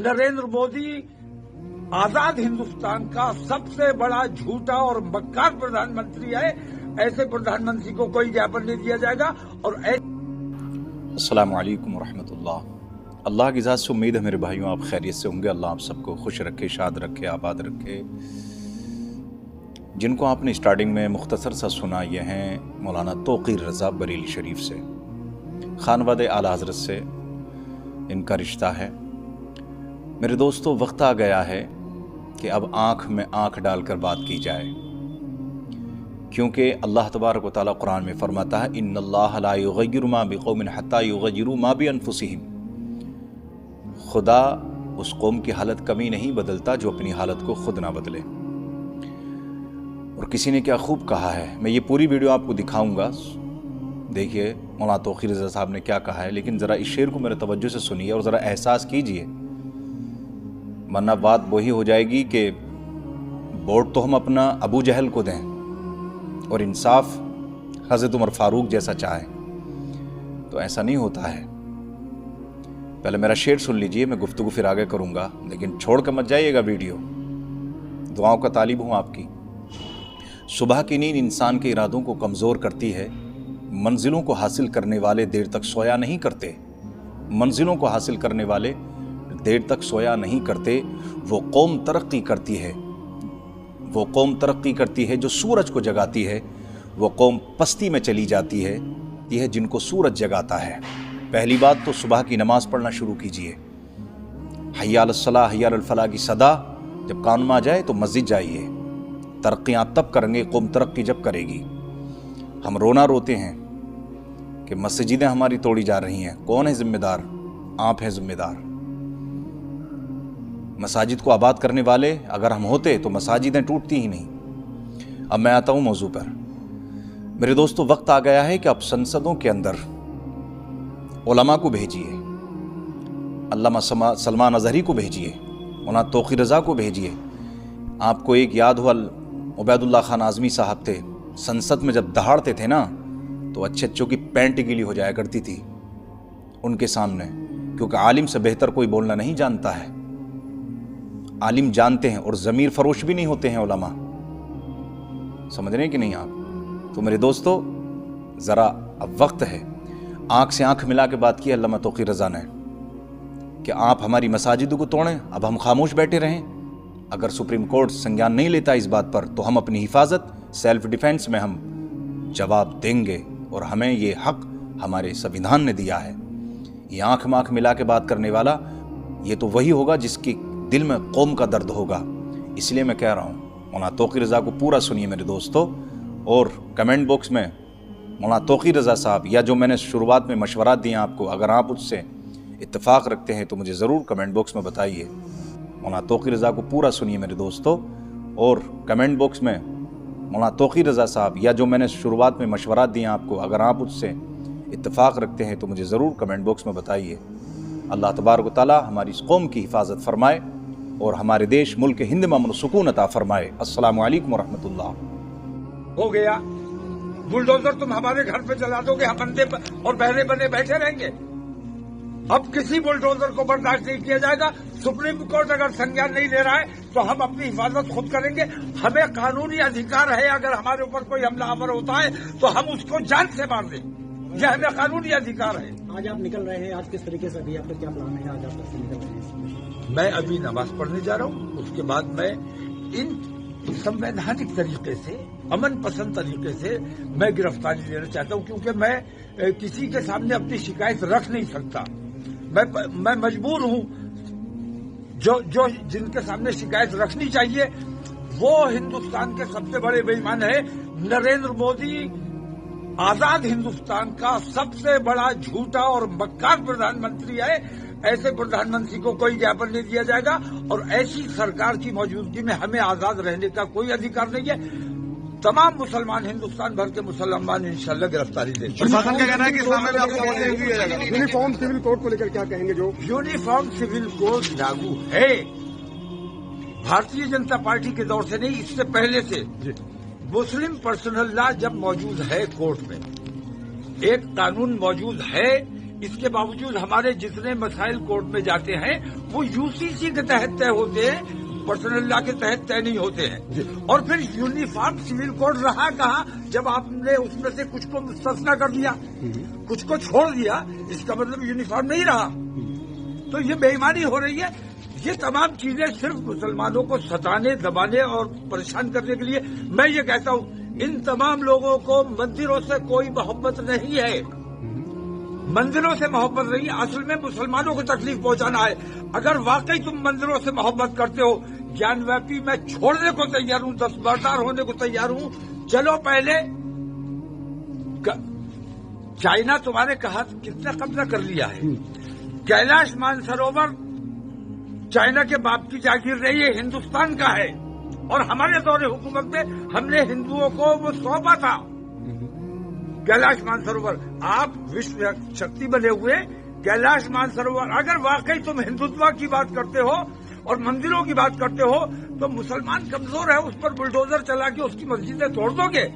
नरेंद्र मोदी आजाद हिंदुस्तान का सबसे बड़ा झूठा और मक्कार प्रधानमंत्री है। ऐसे प्रधानमंत्री को कोई ज्ञापन नहीं दिया जाएगा। और अस्सलामु अलैकुम वरहमतुल्लाह। अल्लाह की ज़ात से उम्मीद है मेरे भाइयों आप खैरियत से होंगे। अल्लाह आप सबको खुश रखे, शाद रखे, आबाद रखे। जिनको आपने स्टार्टिंग में मुख्तसर सा सुना, ये हैं मौलाना तौक़ीर रज़ा बरेली शरीफ से। खानवादे आला हज़रत से इनका रिश्ता है। मेरे दोस्तों, वक्त आ गया है कि अब आँख में आँख डालकर बात की जाए, क्योंकि अल्लाह तबारक व तआला कुरान में फरमाता है इन्नल्लाह ला युग़य्यिरु मा बिक़ौमिन हत्ता युग़य्यिरु मा बिअन्फुसिहिम। खुदा उस कौम की हालत कभी नहीं बदलता जो अपनी हालत को खुद ना बदले। और किसी ने क्या खूब कहा है, मैं ये पूरी वीडियो आपको दिखाऊंगा। देखिए मौलाना तौक़ीर रज़ा साहब ने क्या कहा है, लेकिन ज़रा इस शेर को मेरे तवज्जो से सुनिए और ज़रा एहसास कीजिए, वरना बात वही हो जाएगी कि वोट तो हम अपना अबू जहल को दें और इंसाफ हज़रत उमर फारूक जैसा चाहें, तो ऐसा नहीं होता है। पहले मेरा शेर सुन लीजिए, मैं गुफ्तगू फिर आगे करूँगा, लेकिन छोड़ कर मत जाइएगा वीडियो। दुआओं का तालिब हूँ आपकी। सुबह की नींद इंसान के इरादों को कमज़ोर करती है। मंजिलों को हासिल करने वाले देर तक सोया नहीं करते। मंजिलों को हासिल करने वाले देर तक सोया नहीं करते। वो कौम तरक्की करती है, वो कौम तरक्की करती है जो सूरज को जगाती है। वो कौम पस्ती में चली जाती है, यह है जिनको सूरज जगाता है। पहली बात तो सुबह की नमाज पढ़ना शुरू कीजिए। हय्या अलस सलाह हय्या अल फलाह की सदा जब कान में आ जाए तो मस्जिद जाइए। तरक्कियाँ तब करेंगे, कौम तरक्की जब करेगी। हम रोना रोते हैं कि मस्जिदें हमारी तोड़ी जा रही हैं। कौन है जिम्मेदार? आप हैं जिम्मेदार। मसाजिद को आबाद करने वाले अगर हम होते तो मसाजिदें टूटती ही नहीं। अब मैं आता हूँ मौजू पर। मेरे दोस्तों, वक्त आ गया है कि आप संसदों के अंदर उलमा को भेजिए, अल्लामा सलमान अज़हरी को भेजिए, मौलाना तौक़ीर रज़ा को भेजिए। आपको एक याद हुआ, उबैदुल्लाह खान आज़मी साहब थे, संसद में जब दहाड़ते थे ना तो अच्छे अच्छों की पैंट गीली हो जाया करती थी उनके सामने, क्योंकि आलिम से बेहतर कोई बोलना नहीं जानता है। आलिम जानते हैं और ज़मीर फरोश भी नहीं होते हैं उलमा। समझ रहे हैं कि नहीं आप? तो मेरे दोस्तों, ज़रा अब वक्त है, आँख से आँख मिला के बात की अल्लामा तौक़ीर रज़ा ने कि आप हमारी मसाजिदों को तोड़ें, अब हम खामोश बैठे रहें। अगर सुप्रीम कोर्ट संज्ञान नहीं लेता इस बात पर तो हम अपनी हिफाजत, सेल्फ डिफेंस में हम जवाब देंगे, और हमें ये हक हमारे संविधान ने दिया है। ये आँख में आँख मिला के बात करने वाला ये तो वही होगा जिसकी दिल में कौम का दर्द होगा। इसलिए मैं कह रहा हूँ, मौलाना तौक़ीर रज़ा को पूरा सुनिए मेरे दोस्तों, और कमेंट बॉक्स में मौलाना तौक़ीर रज़ा साहब या जो मैंने शुरुआत में मशवरा दिए आपको, अगर आप उससे इत्तेफाक रखते हैं तो मुझे ज़रूर कमेंट बॉक्स में बताइए। मौलाना तौक़ीर रज़ा को पूरा सुनिए मेरे दोस्तों, और कमेंट बॉक्स में मौलाना तौक़ीर रज़ा साहब या जो मैंने शुरुआत में मशवरा दिए आपको, अगर आप उससे इत्तेफाक रखते हैं तो मुझे ज़रूर कमेंट बॉक्स में बताइए। अल्लाह तबारक व तआला हमारी इस कौम की हिफाजत फरमाए और हमारे देश मुल्क हिंद में अमन सुकून अता फरमाए। अस्सलामु अलैकुम वरहमतुल्लाह। हो गया बुलडोजर, तुम हमारे घर पे चला दोगे, हम अंधे और बहरे बने बैठे रहेंगे। अब किसी बुलडोजर को बर्दाश्त नहीं किया जाएगा। सुप्रीम कोर्ट अगर संज्ञान नहीं ले रहा है तो हम अपनी हिफाजत खुद करेंगे। हमें कानूनी अधिकार है, अगर हमारे ऊपर कोई हमलावर होता है तो हम उसको जान से मार दें। यह हमें कानूनी अधिकार है। आज आप निकल रहे हैं, आज किस तरीके से, अभी आपका क्या प्लान है? आज आप कैसे निकल रहे हैं? मैं अभी नमाज पढ़ने जा रहा हूँ, उसके बाद मैं इन संवैधानिक तरीके से, अमन पसंद तरीके से मैं गिरफ्तारी लेना चाहता हूँ, क्योंकि मैं किसी के सामने अपनी शिकायत रख नहीं सकता। मैं मजबूर हूँ। जो जिनके सामने शिकायत रखनी चाहिए वो हिंदुस्तान के सबसे बड़े बेईमान है। नरेंद्र मोदी आजाद हिंदुस्तान का सबसे बड़ा झूठा और मक्कार प्रधानमंत्री है। ऐसे प्रधानमंत्री को कोई ज्ञापन नहीं दिया जाएगा, और ऐसी सरकार की मौजूदगी में हमें आजाद रहने का कोई अधिकार नहीं है। तमाम मुसलमान, हिंदुस्तान भर के मुसलमान इंशाल्लाह गिरफ्तारी देंगे। प्रशासन क्या कहना है कि इस्लाम में आपको यूनिफॉर्म सिविल कोड को लेकर क्या कहेंगे? जो यूनिफॉर्म सिविल कोड लागू है, भारतीय जनता पार्टी के दौर से नहीं, इससे पहले से मुस्लिम पर्सनल लॉ जब मौजूद है कोर्ट में, एक कानून मौजूद है اس کے باوجود ہمارے جتنے مسائل کورٹ میں جاتے ہیں وہ UCC کے تحت طے ہوتے ہیں، پرسنل لا کے تحت طے نہیں ہوتے ہیں۔ اور پھر یونیفارم سول کوڈ رہا کہاں جب آپ نے اس میں سے کچھ کو مستثنا کر دیا، کچھ کو چھوڑ دیا، اس کا مطلب یونیفارم نہیں رہا۔ تو یہ بے ایمانی ہو رہی ہے۔ یہ تمام چیزیں صرف مسلمانوں کو ستانے، دبانے اور پریشان کرنے کے لیے۔ میں یہ کہتا ہوں ان تمام لوگوں کو مندروں سے کوئی محبت نہیں ہے، مندروں سے محبت نہیں ہے، اصل میں مسلمانوں کو تکلیف پہنچانا ہے۔ اگر واقعی تم مندروں سے محبت کرتے ہو، گیان ویپی میں چھوڑنے کو تیار ہوں، دستبردار ہونے کو تیار ہوں۔ چلو پہلے چائنا تمہارے کہا کتنا قبضہ کر لیا ہے، کیلاش مانسروور چائنا کے باپ کی جاگیر رہی ہے، ہندوستان کا ہے، اور ہمارے دور حکومت میں ہم نے ہندوؤں کو وہ سونپا تھا کیلاش مانسروور۔ آپ وشو شکتی بنے ہوئے کیلاش مانسروور، اگر واقعی تم ہندوتوا کی بات کرتے ہو اور مندروں کی بات کرتے ہو تو مسلمان کمزور ہے، اس پر بلڈوزر چلا کے اس کی مسجدیں توڑ دو گے۔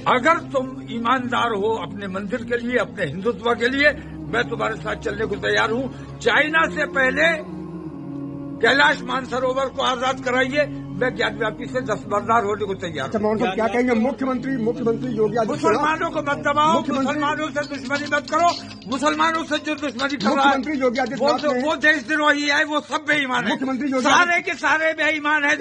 اگر تم ایماندار ہو اپنے مندر کے لیے، اپنے ہندوتوا کے لیے، میں تمہارے ساتھ چلنے کو تیار ہوں۔ چائنا سے پہلے کیلاش مانسروور کو آزاد کرائیے، میں گیان ویپی سے دستبردار ہونے کو تیار ہوں۔ موہن صاحب کیا کہیں گے مکھیمنتری یوگی آدتیہ مسلمانوں کو مت دباؤ، مسلمانوں سے دشمنی مت کرو، مسلمانوں سے جو دشمنی کر رہا مکھیمنتری یوگی آدتیہ ہے وہ دیش دروہی ہے، وہ سب بے ایمان ہے، مکھیمنتری یوگی سارے کے سارے بے ایمان ہے۔